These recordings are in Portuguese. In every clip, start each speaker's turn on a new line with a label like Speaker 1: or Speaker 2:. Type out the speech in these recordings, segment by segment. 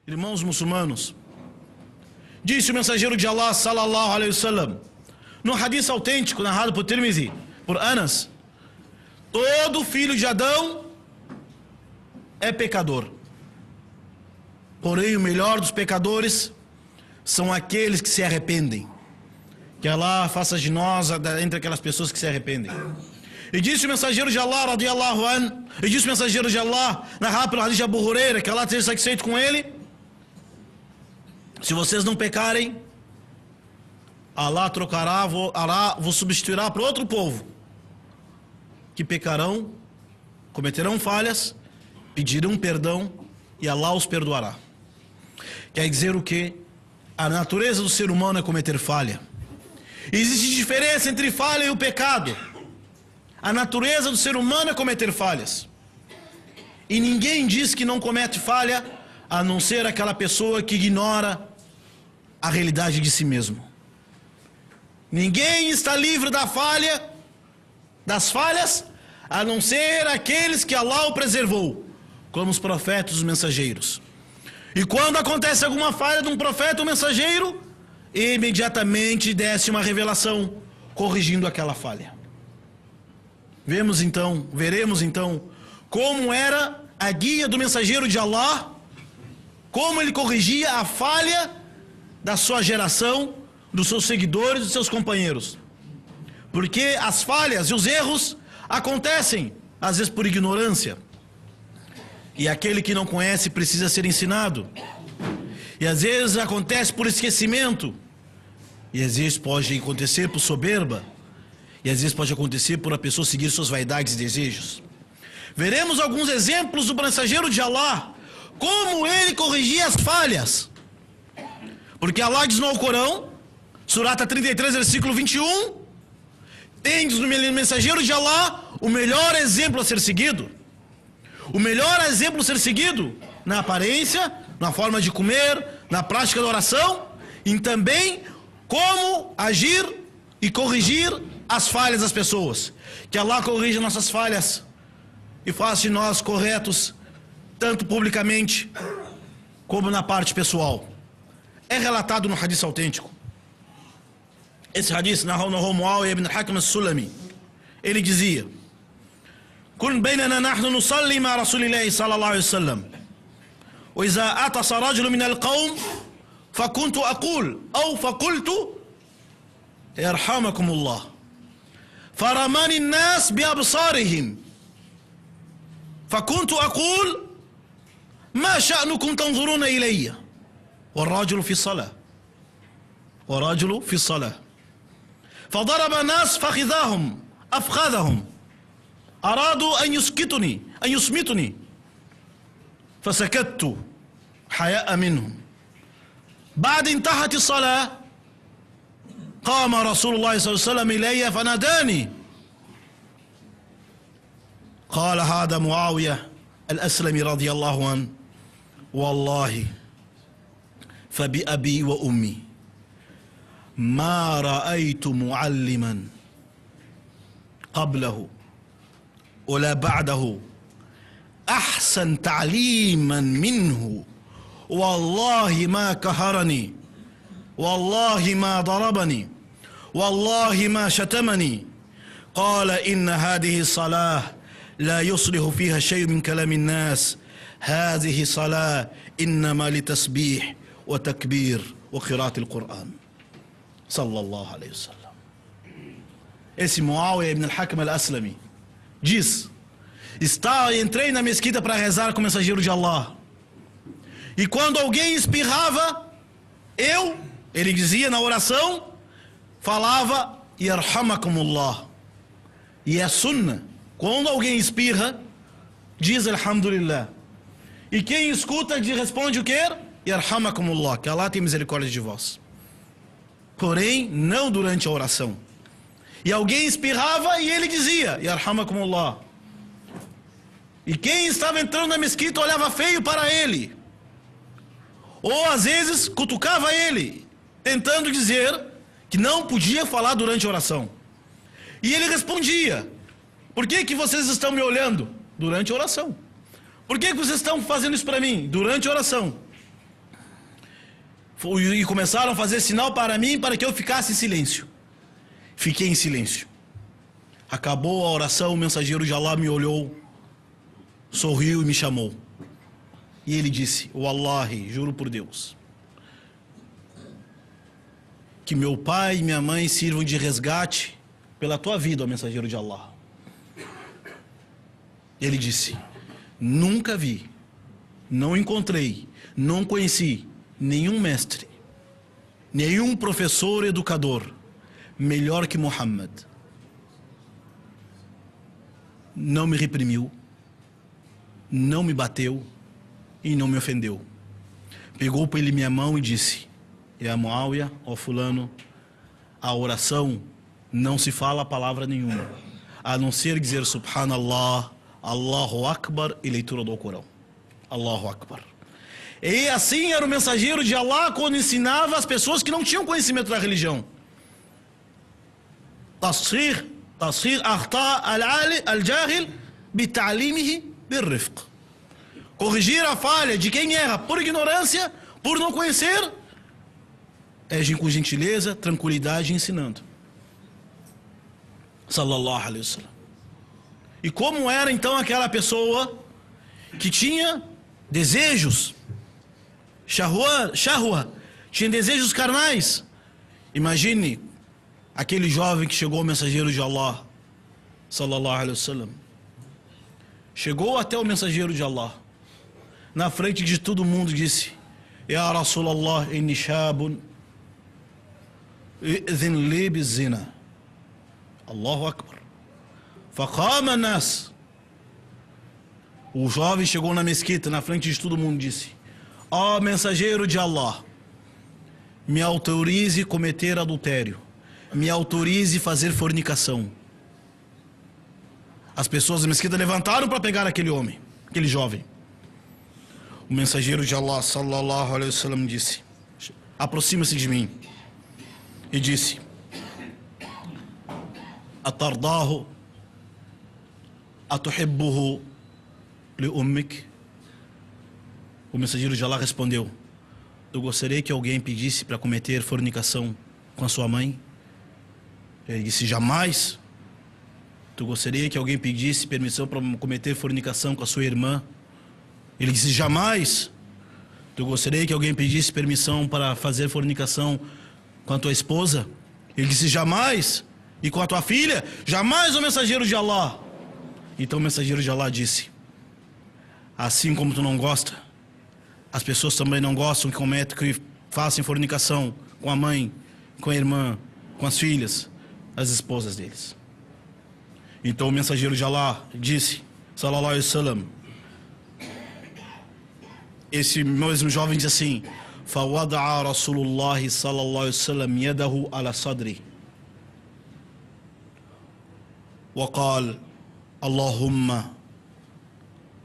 Speaker 1: Irmãos muçulmanos, disse o mensageiro de Allah sallallahu alaihi wasallam, no hadith autêntico narrado por Tirmizi, por Anas: todo filho de Adão é pecador, porém o melhor dos pecadores são aqueles que se arrependem. Que Allah faça de nós entre aquelas pessoas que se arrependem. E disse o mensageiro de Allah radiyallahu an, e disse o mensageiro de Allah narrado pelo hadith de Abu Huraira, que Allah esteja satisfeito com ele: se vocês não pecarem, Allah vos substituirá para outro povo que pecarão, cometerão falhas, pedirão perdão e Allah os perdoará. Quer dizer o que? A natureza do ser humano é cometer falha. Existe diferença entre falha e o pecado. A natureza do ser humano é cometer falhas. E ninguém diz que não comete falha, a não ser aquela pessoa que ignora a realidade de si mesmo. Ninguém está livre das falhas, a não ser aqueles que Allah o preservou, como os profetas e os mensageiros. E quando acontece alguma falha de um profeta ou mensageiro, imediatamente desce uma revelação corrigindo aquela falha. Veremos então como era a guia do mensageiro de Allah, como ele corrigia a falha da sua geração, dos seus seguidores, dos seus companheiros. Porque as falhas e os erros acontecem, às vezes por ignorância. E aquele que não conhece precisa ser ensinado. E às vezes acontece por esquecimento. E às vezes pode acontecer por soberba. E às vezes pode acontecer por a pessoa seguir suas vaidades e desejos. Veremos alguns exemplos do mensageiro de Allah, como ele corrigia as falhas. Porque Allah diz no Alcorão, Surata 33, versículo 21, tendes no mensageiro de Allah o melhor exemplo a ser seguido. O melhor exemplo a ser seguido na aparência, na forma de comer, na prática da oração, e também como agir e corrigir as falhas das pessoas. Que Allah corrija nossas falhas e faça de nós corretos, tanto publicamente como na parte pessoal. É relatado no hadith autêntico. Esse hadith narrou Muawiyah ibn al-Hakim al-Sulami. Ele dizia: كن بيننا نحن نصلي مع رسول الله صلى الله عليه وسلم وإذا أعطس رجل من القوم فكنت أقول أو فقلت يرحمكم الله فرماني الناس بأبصارهم فكنت أقول ما شأنكم تنظرون إلي والرجل في الصلاة فضرب الناس أفخاذهم أرادوا أن يصمتني فسكت حياء منهم. بعد انتهت الصلاة قام رسول الله صلى الله عليه وسلم إلي فناداني قال هذا معاوية الأسلمي رضي الله عنه والله فبأبي وأمي ما رأيت معلما قبله ولا بعده أحسن تعليما منه والله ما كهرني والله ما ضربني والله ما شتمني. قال إن هذه الصلاة لا يصلح فيها شيء من كلام الناس هذه صلاة إنما لتسبيح وتكبير وقراءة القرآن صلى الله عليه وسلم. Esse Muawiyah ibn al-Hakim al-Aslami diz: entrei na mesquita para rezar com o mensageiro de Allah, e quando alguém espirrava, ele dizia na oração, falava Yarhamakumullah. E é sunnah, quando alguém espirra, diz Alhamdulillah, e quem escuta responde o que? Yarhamakumullah, que Allah tem misericórdia de vós. Porém, não durante a oração. E alguém espirrava e ele dizia Yarhamakumullah. E quem estava entrando na mesquita olhava feio para ele, ou às vezes cutucava ele, tentando dizer que não podia falar durante a oração. E ele respondia: por que vocês estão me olhando? Durante a oração. Por que vocês estão fazendo isso para mim? Durante a oração. E começaram a fazer sinal para mim para que eu ficasse em silêncio. Fiquei em silêncio. Acabou a oração, o mensageiro de Allah me olhou, sorriu e me chamou. E ele disse: Wallahi, juro por Deus, que meu pai e minha mãe sirvam de resgate pela tua vida, ó mensageiro de Allah. Ele disse: nunca vi, não encontrei, não conheci nenhum mestre, nenhum professor educador melhor que Muhammad. Não me reprimiu, não me bateu e não me ofendeu. Pegou por ele minha mão e disse: a Muawiyah, ó fulano, a oração não se fala palavra nenhuma, a não ser dizer Subhanallah, Allahu Akbar e leitura do Alcorão. Allahu Akbar. E assim era o mensageiro de Allah quando ensinava as pessoas que não tinham conhecimento da religião. Tasfir akhta al-jahil bita'limihi birrifq. Corrigir a falha de quem erra por ignorância, por não conhecer, é com gentileza, tranquilidade, ensinando. Sallallahu alaihi wasallam. E como era então aquela pessoa que tinha desejos, shahwa, tinha desejos carnais? Imagine aquele jovem que chegou ao mensageiro de Allah, sallallahu alaihi wasallam. Chegou até o mensageiro de Allah, na frente de todo mundo disse: Ya Rasulallah, inni shabun idhin li bizina. Allahu Akbar. Faqama nas. O jovem chegou na mesquita, na frente de todo mundo, disse: ó mensageiro de Allah, me autorize cometer adultério, me autorize fazer fornicação. As pessoas da mesquita levantaram para pegar aquele homem, aquele jovem. O mensageiro de Allah, sallallahu alaihi wasallam, disse: aproxima-se de mim. E disse: atardahu atuhibbuhu li ummik? O mensageiro de Allah respondeu: eu gostaria que alguém pedisse para cometer fornicação com a sua mãe? Ele disse: jamais. Tu gostaria que alguém pedisse permissão para cometer fornicação com a sua irmã? Ele disse: jamais. Tu gostaria que alguém pedisse permissão para fazer fornicação com a tua esposa? Ele disse: jamais. E com a tua filha? Jamais, o mensageiro de Allah. Então o mensageiro de Allah disse: assim como tu não gosta, as pessoas também não gostam que façam fornicação com a mãe, com a irmã, com as filhas, as esposas deles. Então o mensageiro de Allah disse, sallallahu alaihi wasallam, esse mesmo jovem diz assim: فَوَضَعَ رَسُولُ اللَّهِ صَلَّى اللَّهُ عَلَيْهِ وسلم يَدَهُ عَلَى صَدْرِهِ وقال اللهم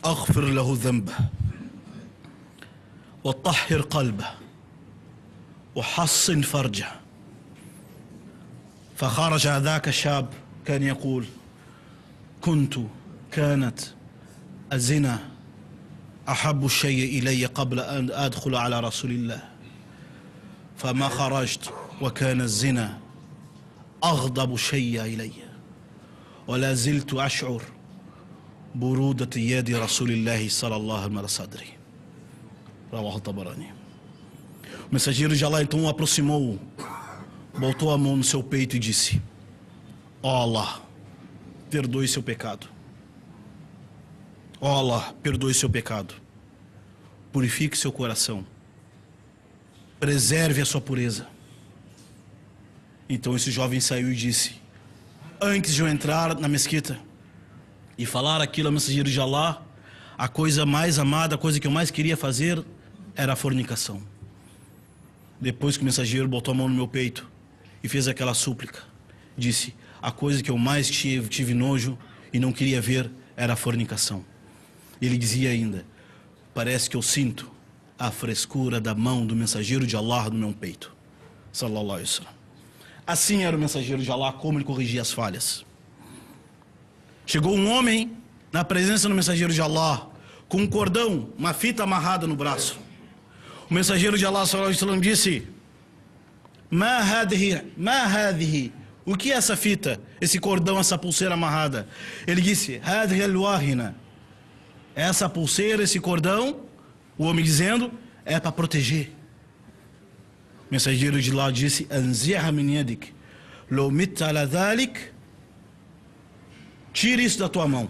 Speaker 1: أغفر له ذنبه وطهر قلبه وحصن فرجه. فخرج ذاك الشاب كان يقول: كانت الزنا أحب الشيء إلي قبل أن أدخل على رسول الله، فما خرجت وكان الزنا أغضب الشيء إلي، ولا زلت أشعر برودة يد رسول الله صلى الله عليه وسلم على صدري. رواه الطبراني. O mensageiro de Allah então aproximou, botou a mão no seu peito e disse: ó Allah, perdoe seu pecado. Ó Allah, perdoe seu pecado. Purifique seu coração. Preserve a sua pureza. Então esse jovem saiu e disse: antes de eu entrar na mesquita e falar aquilo ao mensageiro de Allah, a coisa mais amada, a coisa que eu mais queria fazer era a fornicação. Depois que o mensageiro botou a mão no meu peito e fez aquela súplica, disse: a coisa que eu mais tive nojo e não queria ver era a fornicação. Ele dizia ainda: parece que eu sinto a frescura da mão do mensageiro de Allah no meu peito. Sallallahu alaihi wasallam. Assim era o mensageiro de Allah, como ele corrigia as falhas. Chegou um homem na presença do mensageiro de Allah com um cordão, uma fita amarrada no braço. O mensageiro de Allah sallallahu alaihi wasallam disse: Ma hadhihi. O que é essa fita? Esse cordão, essa pulseira amarrada? Ele disse: Hadhihi al-wahina. Essa pulseira, esse cordão, o homem dizendo, é para proteger. O mensageiro de Allah disse: Anziha min yadik. Law mitta ala dhalik. Tire isso da tua mão.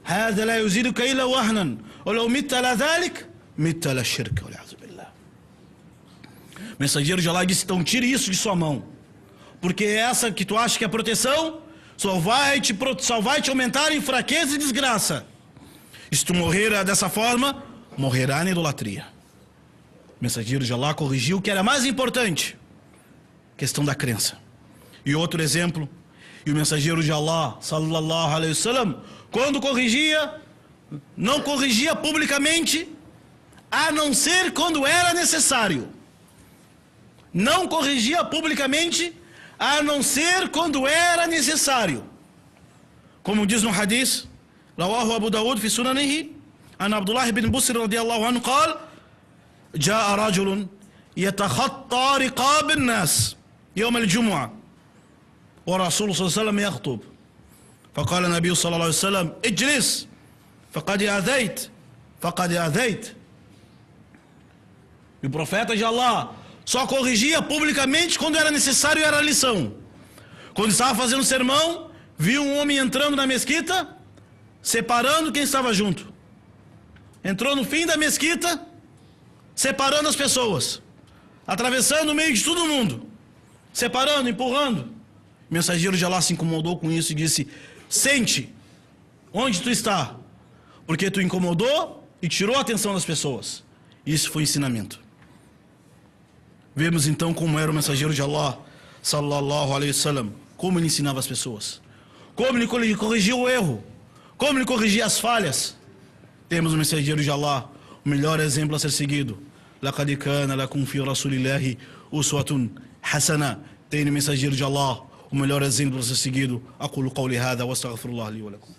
Speaker 1: Hada la yuziduka illa wahnan. Law mitta ala dhalik, mitta ala shirka. O mensageiro de Allah disse: então tire isso de sua mão, porque essa que tu acha que é proteção só vai te aumentar em fraqueza e desgraça. E se tu morrer dessa forma, morrerá na idolatria. O mensageiro de Allah corrigiu o que era mais importante, questão da crença. E outro exemplo, e o mensageiro de Allah sallallahu alaihi wasallam, quando corrigia, não corrigia publicamente, a não ser quando era necessário. Não corrigia publicamente, a não ser quando era necessário. Como diz no hadith, Rawahu Abu Dawud fi sunanihi, an Abdullah ibn Busr radiyallahu anhu قال جاء رجل يتخطى رقاب الناس يوم الجمعة ورسول صلى الله عليه وسلم يخطب فقال النبي صلى الله عليه وسلم اجلس فقد أذيت. E o profeta de Allah só corrigia publicamente quando era necessário e era lição. Quando estava fazendo sermão, viu um homem entrando na mesquita, separando quem estava junto. Entrou no fim da mesquita, separando as pessoas, atravessando o meio de todo mundo, separando, empurrando. O mensageiro de Allah se incomodou com isso e disse: sente onde tu está, porque tu incomodou e tirou a atenção das pessoas. Isso foi ensinamento. Vemos então como era o mensageiro de Allah sallallahu alaihi wasallam, como ele ensinava as pessoas, como ele corrigia o erro, como ele corrigia as falhas. Temos o mensageiro de Allah, o melhor exemplo a ser seguido. Laqad kana lakum fi rasulillahi uswatun hasana. Tem no mensageiro de Allah o melhor exemplo a ser seguido. Aqulu qawli hadha wa astaghfirullah li wa lakum.